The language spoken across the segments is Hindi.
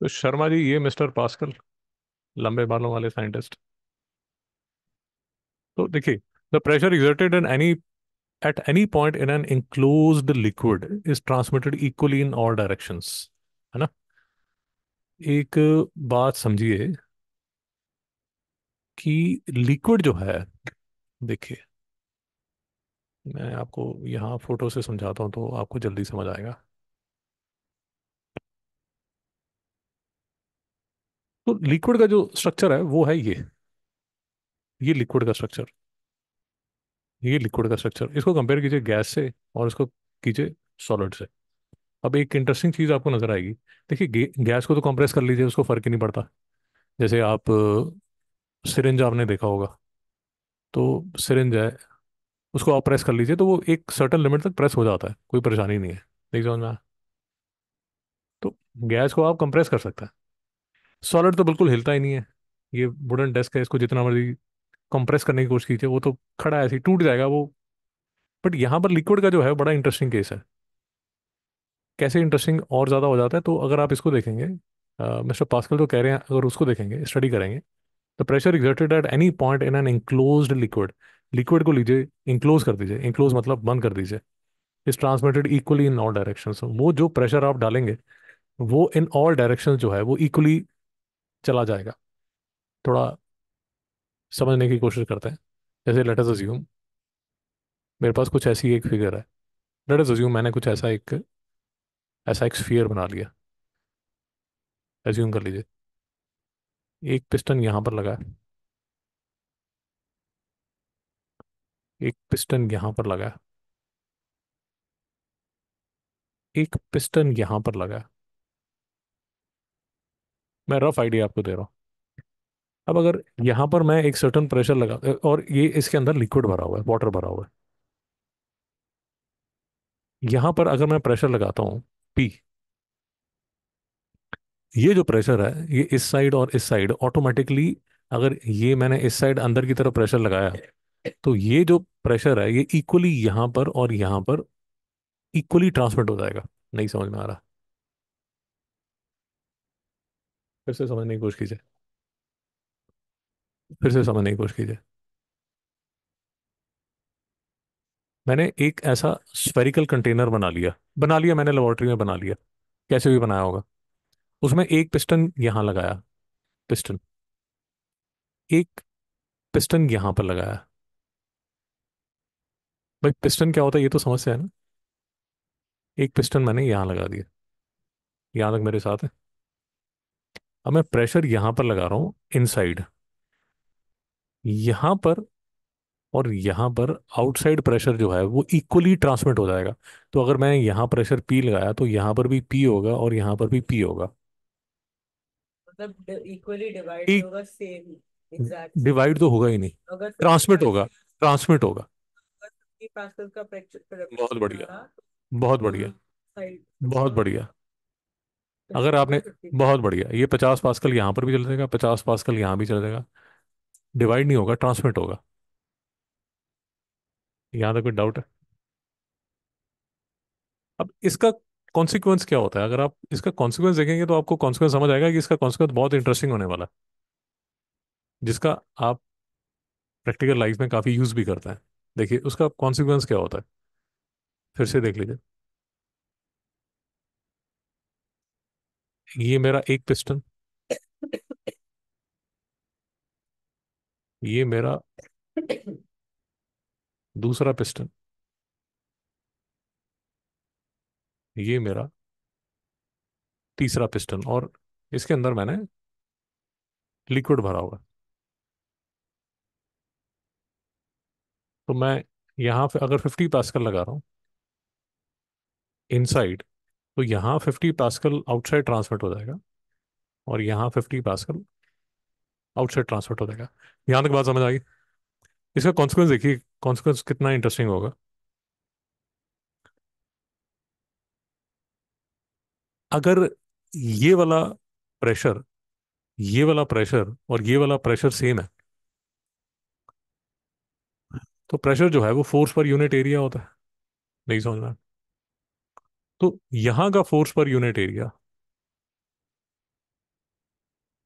तो शर्मा जी, ये मिस्टर पास्कल, लंबे बालों वाले साइंटिस्ट। तो देखिए, the pressure exerted in any at any point in an enclosed liquid is transmitted equally in all directions, है ना। एक बात समझिए कि लिक्विड जो है, देखिए, मैं आपको यहाँ फोटो से समझाता हूँ तो आपको जल्दी समझ आएगा। तो लिक्विड का जो स्ट्रक्चर है वो है ये लिक्विड का स्ट्रक्चर। ये लिक्विड का स्ट्रक्चर, इसको कंपेयर कीजिए गैस से और इसको कीजिए सॉलिड से। अब एक इंटरेस्टिंग चीज आपको नजर आएगी। देखिए, गैस को तो कंप्रेस कर लीजिए, उसको फर्क ही नहीं पड़ता। जैसे आप सिरिंज आपने देखा होगा, तो सिरिंज है, उसको आप प्रेस कर लीजिए तो वो एक सर्टन लिमिट तक प्रेस हो जाता है, कोई परेशानी नहीं है। नहीं समझ में आया? तो गैस को आप कंप्रेस कर सकते हैं, सॉलिड तो बिल्कुल हिलता ही नहीं है। ये वुडन डेस्क है, इसको जितना मर्जी कंप्रेस करने की कोशिश कीजिए, वो तो खड़ा है, ऐसे ही टूट जाएगा वो। बट यहाँ पर लिक्विड का जो है बड़ा इंटरेस्टिंग केस है। कैसे इंटरेस्टिंग और ज़्यादा हो जाता है, तो अगर आप इसको देखेंगे, मिस्टर पास्कल जो कह रहे हैं, अगर उसको देखेंगे, स्टडी करेंगे, the pressure exerted at any point in an enclosed liquid. Liquid को लीजिए, इंक्लोज कर दीजिए, इंक्लोज मतलब बंद कर दीजिए। Is transmitted equally in all directions. वो जो प्रेशर आप डालेंगे, वो इन ऑल डायरेक्शंस जो है वो इक्वली चला जाएगा। थोड़ा समझने की कोशिश करते हैं। जैसे लेट अस अज्यूम मेरे पास कुछ ऐसी एक फिगर है। लेट अस अज्यूम मैंने कुछ ऐसा एक स्फीयर बना लिया। एज्यूम कर लीजिए, एक पिस्टन यहाँ पर लगा है, एक पिस्टन यहाँ पर लगा है, एक पिस्टन यहाँ पर लगा है। मैं रफ आइडिया आपको दे रहा हूँ। अब अगर यहाँ पर मैं एक सर्टन प्रेशर लगा, और ये इसके अंदर लिक्विड भरा हुआ है, वाटर भरा हुआ है। यहाँ पर अगर मैं प्रेशर लगाता हूँ P, ये जो प्रेशर है ये इस साइड और इस साइड ऑटोमेटिकली, अगर ये मैंने इस साइड अंदर की तरफ प्रेशर लगाया, तो ये जो प्रेशर है ये इक्वली यहाँ पर और यहाँ पर इक्वली ट्रांसमिट हो जाएगा। नहीं समझ में आ रहा? फिर से समझने की कोशिश कीजिए, फिर से समझने की कोशिश कीजिए। मैंने एक ऐसा स्फेरिकल कंटेनर बना लिया मैंने लेबोरेटरी में बना लिया, कैसे भी बनाया होगा। उसमें एक पिस्टन यहाँ लगाया, पिस्टन, एक पिस्टन यहाँ पर लगाया। भाई पिस्टन क्या होता है ये तो समझ से है ना। एक पिस्टन मैंने यहाँ लगा दिया, यहाँ तक मेरे साथ है। अब मैं प्रेशर यहाँ पर लगा रहा हूँ इनसाइड, यहाँ पर और यहाँ पर आउटसाइड प्रेशर जो है वो इक्वली ट्रांसमिट हो जाएगा। तो अगर मैं यहाँ प्रेशर पी लगाया तो यहाँ पर भी पी होगा और यहाँ पर भी पी होगा। मतलब इक्वली डिवाइड नहीं एक होगा, सेम एग्जैक्ट सेम। डिवाइड तो होगा ही नहीं, अगर 50 ट्रांसमिट होगा, पास्कल ट्रांसमिट होगा। अगर 50 पास्कल का बहुत प्रेशर बढ़िया, रहा तो बहुत बढ़िया, दोनों साइड बहुत बढ़िया। अगर 50 आपने, 50 बहुत बढ़िया, ये 50 पास्कल यहाँ पर भी चल जाएगा, 50 पास्कल यहाँ भी चल जाएगा। डिवाइड नहीं होगा, ट्रांसमिट होगा। यहाँ तक कोई डाउट है? अब इसका कॉन्सिक्वेंस क्या होता है? अगर आप इसका कॉन्सिक्वेंस देखेंगे तो आपको कॉन्सिक्वेंस समझ आएगा कि इसका कॉन्सिक्वेंस बहुत इंटरेस्टिंग होने वाला है, जिसका आप प्रैक्टिकल लाइफ में काफ़ी यूज़ भी करते हैं। देखिए उसका कॉन्सिक्वेंस क्या होता है, फिर से देख लीजिए। ये मेरा एक पिस्टन, ये मेरा दूसरा पिस्टन, ये मेरा तीसरा पिस्टन, और इसके अंदर मैंने लिक्विड भरा हुआ है। तो मैं यहाँ पे अगर 50 पास्कल लगा रहा हूँ इनसाइड, तो यहाँ 50 पास्कल आउटसाइड ट्रांसमिट हो जाएगा और यहाँ 50 पास्कल आउटसाइड ट्रांसमिट हो जाएगा। यहाँ तक बात समझ आई? इसका कॉन्सिक्वेंस देखिए, कॉन्सिक्वेंस कितना इंटरेस्टिंग होगा। अगर ये वाला प्रेशर, ये वाला प्रेशर और ये वाला प्रेशर सेम है, तो प्रेशर जो है वो फोर्स पर यूनिट एरिया होता है। नहीं समझ में आया? तो यहां का फोर्स पर यूनिट एरिया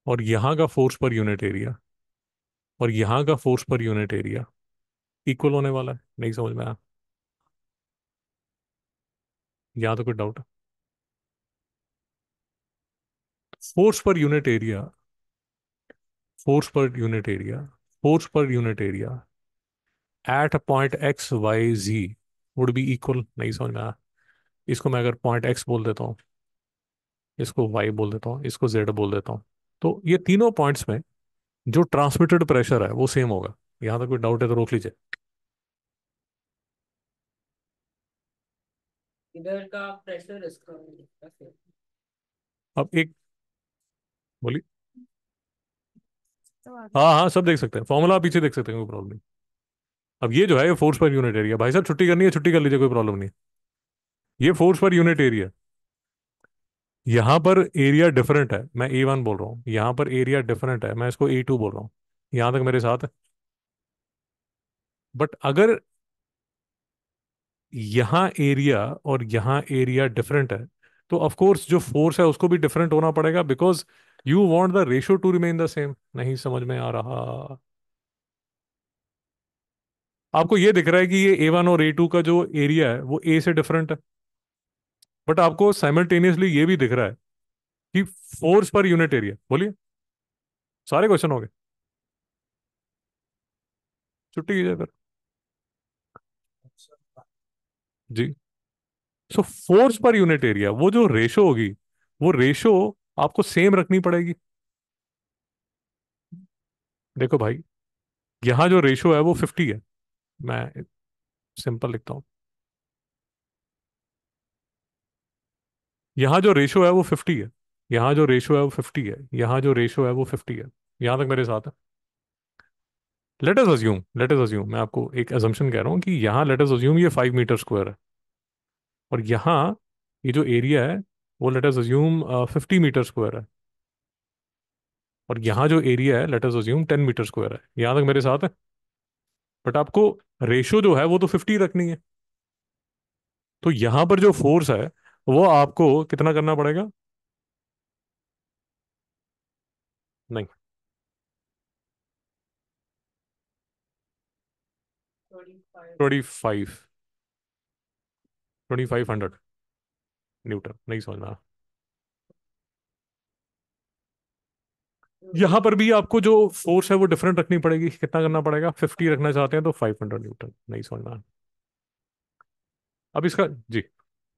और यहां का फोर्स पर यूनिट एरिया और यहां का force per unit area equal होने वाला है। नहीं समझ में आया? यहां तो कोई डाउट है? Force per unit area, force per unit area, force per unit area at a point X Y Z would be equal. नहीं समझ में आया? इसको मैं अगर पॉइंट एक्स बोल देता हूँ, इसको वाई बोल देता हूँ, इसको जेड बोल देता हूँ, तो ये तीनों पॉइंट्स में जो ट्रांसमिटेड प्रेशर है वो सेम होगा। यहां तक कोई डाउट है तो रोक लीजिए। इधर का प्रेशर इसका ऐसे। अब एक बोली। तो आगे हाँ हाँ, सब देख सकते हैं, फॉर्मूला पीछे देख सकते हैं, कोई प्रॉब्लम नहीं। अब ये जो है ये फोर्स पर यूनिट एरिया, भाई साहब छुट्टी करनी है छुट्टी कर लीजिए, कोई प्रॉब्लम नहीं। ये फोर्स पर यूनिट एरिया, यहाँ पर एरिया डिफरेंट है, मैं A1 बोल रहा हूँ, यहाँ पर एरिया डिफरेंट है, मैं इसको A2 बोल रहा हूँ। यहाँ तक मेरे साथ है? बट अगर यहाँ एरिया और यहाँ एरिया डिफरेंट है, तो ऑफ कोर्स जो फोर्स है उसको भी डिफरेंट होना पड़ेगा, because you want the ratio two remain the same. नहीं समझ में आ रहा? आपको ये दिख रहा है कि ये A1 और A2 का जो एरिया है वो ए से डिफरेंट है, बट आपको साइमल्टेनियसली ये भी दिख रहा है कि फोर्स पर यूनिट एरिया। बोलिए, सारे क्वेश्चन हो गए, छुट्टी कीजिए फिर। जी। So force per unit area वो जो रेशो होगी, वो रेशो आपको सेम रखनी पड़ेगी। देखो भाई, यहाँ जो रेशो है वो 50 है, मैं सिंपल लिखता हूँ। यहाँ जो रेशो है वो 50 है, यहाँ जो रेशो है वो 50 है, यहाँ जो रेशो है वो 50 है। यहाँ तक मेरे साथ है? लेट अस अज्यूम, मैं आपको एक अजम्पशन कह रहा हूँ कि यहाँ लेट अस अज्यूम ये 5 मीटर स्क्वायर है, और यहाँ ये जो एरिया है वो let us assume 50 metre square है, और यहाँ जो एरिया है let us assume 10 metre square है। यहाँ तक मेरे साथ है? बट आपको रेशो जो है वो तो 50 रखनी है, तो यहाँ पर जो फोर्स है वो आपको कितना करना पड़ेगा? नहीं, 25 25, 2500 न्यूटन। नहीं समझना? यहाँ पर भी आपको जो फोर्स है वो डिफरेंट रखनी पड़ेगी, कितना करना पड़ेगा? 50 रखना चाहते हैं तो 500 न्यूटन। नहीं समझना? अब इसका, जी,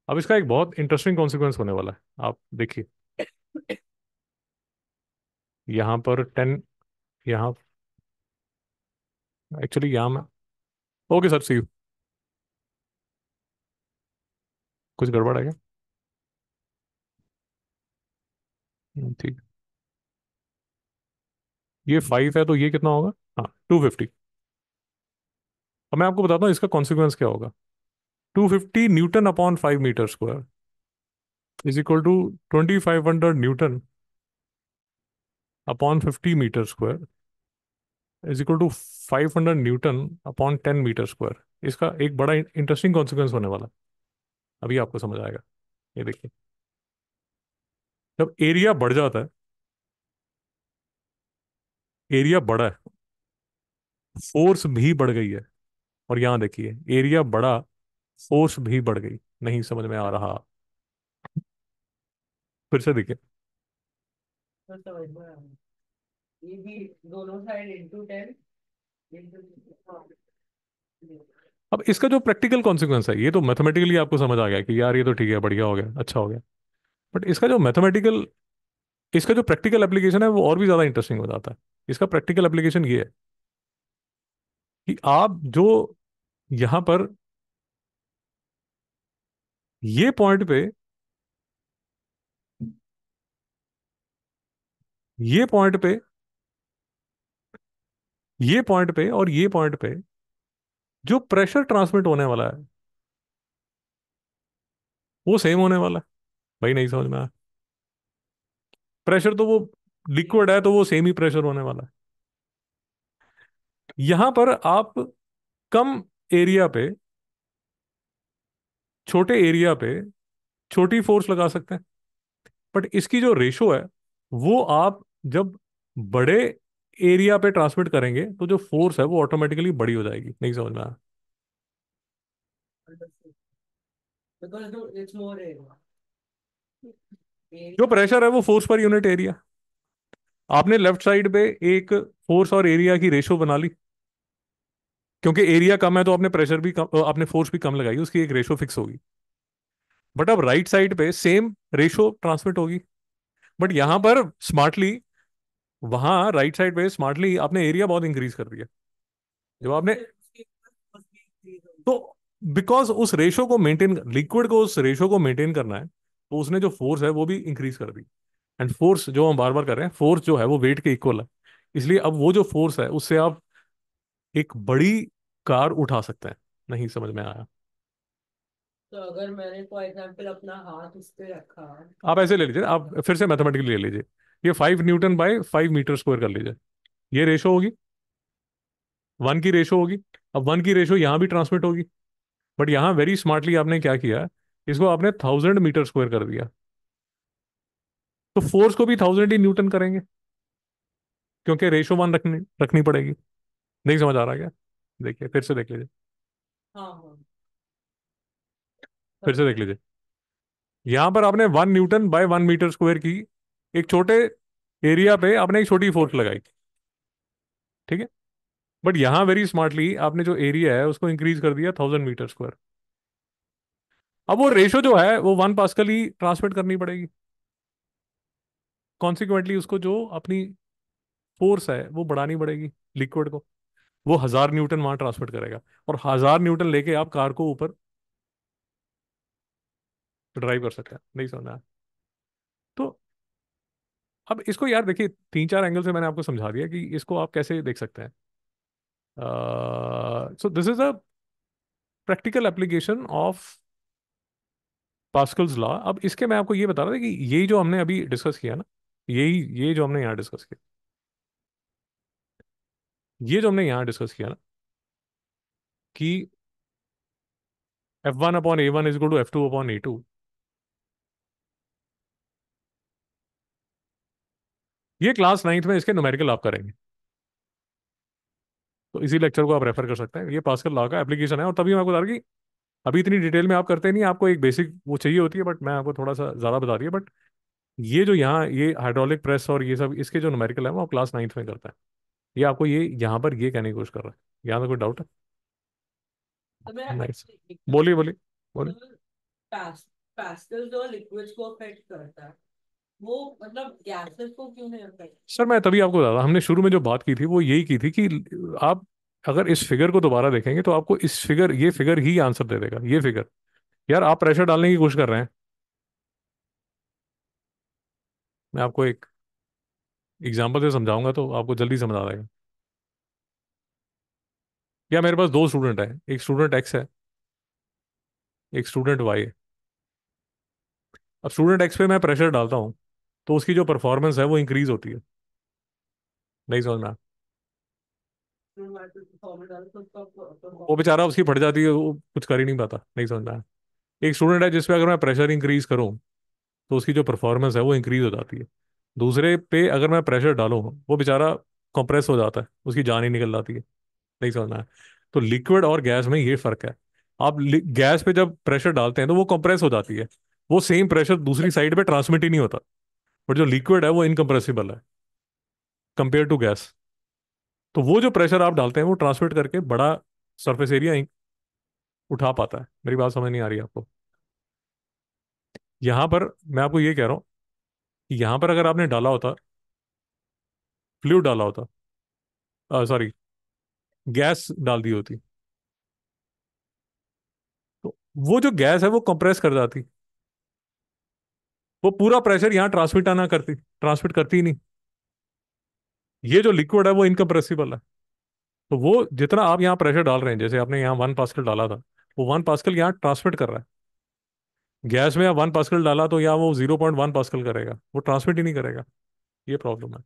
अब इसका एक बहुत इंटरेस्टिंग कॉन्सिक्वेंस होने वाला है, आप देखिए। यहाँ पर 10, यहाँ एक्चुअली यहाँ में, ओके सर, सी यू। कुछ गड़बड़ है क्या? ठीक। ये 5 है तो ये कितना होगा? हाँ, 250। अब मैं आपको बताता हूँ इसका कॉन्सिक्वेंस क्या होगा। 250 newton upon 5 metre square is equal to 2500 newton upon 50 metre square is equal to 500 newton upon 10 metre square. इसका एक बड़ा इंटरेस्टिंग कॉन्सिक्वेंस होने वाला है, अभी आपको समझ आएगा। ये देखिए, जब एरिया बढ़ जाता है, एरिया बढ़ा है, फोर्स भी बढ़ गई है, और यहाँ देखिए एरिया बढ़ा, फोर्स भी बढ़ गई। नहीं समझ में आ रहा? फिर से देखिए। तो समझ में आ रहा। ये भी दोनों साइड इंटू 10 इंटू। अब इसका जो प्रैक्टिकल कॉन्सिक्वेंस है, ये तो मैथमेटिकली आपको समझ आ गया कि यार ये तो ठीक है, बढ़िया हो गया, अच्छा हो गया। बट इसका जो मैथमेटिकल, इसका जो प्रैक्टिकल एप्लीकेशन है वो और भी ज़्यादा इंटरेस्टिंग हो जाता है। इसका प्रैक्टिकल एप्लीकेशन ये है कि आप जो यहाँ पर ये पॉइंट पे, ये पॉइंट पे, ये पॉइंट पे और ये पॉइंट पे जो प्रेशर ट्रांसमिट होने वाला है वो सेम होने वाला है। भाई नहीं समझ में आया? प्रेशर तो वो लिक्विड है तो वो सेम ही प्रेशर होने वाला है। यहां पर आप कम एरिया पे, छोटे एरिया पे छोटी फोर्स लगा सकते हैं। बट इसकी जो रेशो है वो आप जब बड़े एरिया पे ट्रांसमिट करेंगे तो जो फोर्स है वो ऑटोमेटिकली बड़ी हो जाएगी। नहीं समझ में आया? understood. Because it's more area. जो Area. प्रेशर है वो फोर्स पर यूनिट एरिया। आपने लेफ्ट साइड पे एक फोर्स और एरिया की रेशो बना ली, क्योंकि एरिया कम है तो आपने प्रेशर भी कम, आपने फोर्स भी कम लगाई, उसकी एक रेशो फिक्स होगी। बट अब राइट साइड पे सेम रेशो ट्रांसमिट होगी, बट यहां पर स्मार्टली, वहां राइट साइड पे स्मार्टली आपने एरिया बहुत इंक्रीज कर दिया। जब आपने, तो बिकॉज उस रेशो को मेंटेन, लिक्विड को उस रेशो को मेंटेन करना है, तो उसने जो फोर्स है वो भी इंक्रीज कर दी। एंड फोर्स जो हम बार बार कर रहे हैं, फोर्स जो है वो वेट के इक्वल है। इसलिए अब वो जो फोर्स है उससे आप एक बड़ी कार उठा सकते हैं। नहीं समझ में आया? तो अगर मैंने फॉर एग्जाम्पल अपना हाथ उस पे रखा। आप ऐसे ले लीजिए, आप फिर से मैथमेटिकली ले लीजिए। ये 5 न्यूटन बाय 5 मीटर स्क्वायर कर लीजिए। ये रेशो होगी, 1 की रेशो होगी। अब 1 की रेशो यहाँ भी ट्रांसमिट होगी, बट यहाँ वेरी स्मार्टली आपने क्या किया, इसको आपने 1000 मीटर स्क्वायर कर दिया। तो फोर्स को भी 1000 ही न्यूटन करेंगे, क्योंकि रेशो 1 रखनी रखनी पड़ेगी। नहीं समझ आ रहा क्या? देखिए फिर से देख लीजिए, हाँ हाँ। फिर से समझ देख लीजिए। यहाँ पर आपने 1 न्यूटन बाय 1 मीटर स्क्वायर की एक छोटे एरिया पे आपने एक छोटी फोर्स लगाई, ठीक है। बट यहाँ वेरी स्मार्टली आपने जो एरिया है उसको इंक्रीज कर दिया 1000 मीटर स्क्वायर। अब वो रेशो जो है वो 1 पास्कल ही ट्रांसमिट करनी पड़ेगी। कॉन्सिक्वेंटली उसको जो अपनी फोर्स है वो बढ़ानी पड़ेगी लिक्विड को। वो 1000 न्यूटन वहां ट्रांसमिट करेगा, और 1000 न्यूटन लेके आप कार को ऊपर ड्राइव कर सकते हैं। नहीं समझना? तो अब इसको यार देखिए, 3 4 एंगल से मैंने आपको समझा दिया कि इसको आप कैसे देख सकते हैं। So this is a practical application of Pascal's law. अब इसके मैं आपको ये बता रहा था कि यही जो हमने अभी डिस्कस किया ना, यही ये जो हमने यहाँ डिस्कस किया, ये जो हमने यहाँ डिस्कस किया ना, कि F1/A1 = F2/A2, ये क्लास 9th में इसके न्यूमेरिकल आप करेंगे। तो इसी लेक्चर को आप रेफर कर सकते हैं। ये पास्कल लॉ का एप्लीकेशन है, और तभी मैं आपको बता रहा कि अभी इतनी डिटेल में आप करते नहीं, आपको एक बेसिक वो चाहिए होती है, बट मैं आपको थोड़ा सा ज़्यादा बता दिया। बट ये जो यहाँ ये हाइड्रोलिक प्रेस और ये सब इसके जो न्यूमेरिकल है वो आप क्लास 9th में करता है। ये आपको ये यहाँ पर ये कहने की कोशिश कर रहा है। यहाँ तो कोई डाउट है? तो मेरा नाइस। एक बोलिए बोलिए बोलिए। मतलब पास्कल जो लिक्विड्स को अफेक्ट करता है, वो मतलब गैसेस को क्यों नहीं अफेक्ट? सर मैं तभी आपको बता रहा, हमने शुरू में जो बात की थी वो यही की थी कि आप अगर इस फिगर को दोबारा देखेंगे तो आपको इस फिगर, ये फिगर ही आंसर दे देगा। ये फिगर, यार आप प्रेशर डालने की कोशिश कर रहे हैं, मैं आपको एक एग्जांपल से समझाऊंगा तो आपको जल्दी समझ आ जाएगा। या मेरे पास दो स्टूडेंट है, एक स्टूडेंट एक्स है, एक स्टूडेंट वाई है। अब स्टूडेंट एक्स पे मैं प्रेशर डालता हूँ तो उसकी जो परफॉर्मेंस है वो इंक्रीज होती है। नहीं समझ में आया? वो बेचारा, उसकी फट जाती है, वो कुछ कर ही नहीं पाता। नहीं समझ में आया? एक स्टूडेंट है जिस पे अगर मैं प्रेशर इंक्रीज करूँ तो उसकी जो परफॉर्मेंस है वो इंक्रीज हो जाती है। दूसरे पे अगर मैं प्रेशर डालूँ, वो बेचारा कंप्रेस हो जाता है, उसकी जान ही निकल जाती है। नहीं समझना है? तो लिक्विड और गैस में ये फर्क है। आप गैस पे जब प्रेशर डालते हैं तो वो कंप्रेस हो जाती है, वो सेम प्रेशर दूसरी साइड पे ट्रांसमिट ही नहीं होता। बट जो लिक्विड है वो इनकम्प्रेसिबल है कंपेयर टू गैस। तो वो जो प्रेशर आप डालते हैं वो ट्रांसमिट करके बड़ा सरफेस एरिया उठा पाता है। मेरी बात समझ नहीं आ रही है आपको? यहां पर मैं आपको ये कह रहा हूँ कि यहां पर अगर आपने डाला होता, फ्लूइड डाला होता, सॉरी, गैस डाल दी होती, तो वो जो गैस है वो कंप्रेस कर जाती, वो पूरा प्रेशर यहाँ ट्रांसमिट आना करती, ट्रांसमिट करती ही नहीं। ये जो लिक्विड है वो इनकम्प्रेसिबल है। तो वो जितना आप यहाँ प्रेशर डाल रहे हैं, जैसे आपने यहाँ 1 पास्कल डाला था, वो 1 पास्कल यहाँ ट्रांसमिट कर रहा है। गैस में आप 1 पास्कल डाला तो यहाँ वो 0.1 पास्कल करेगा, वो ट्रांसमिट ही नहीं करेगा। ये प्रॉब्लम है।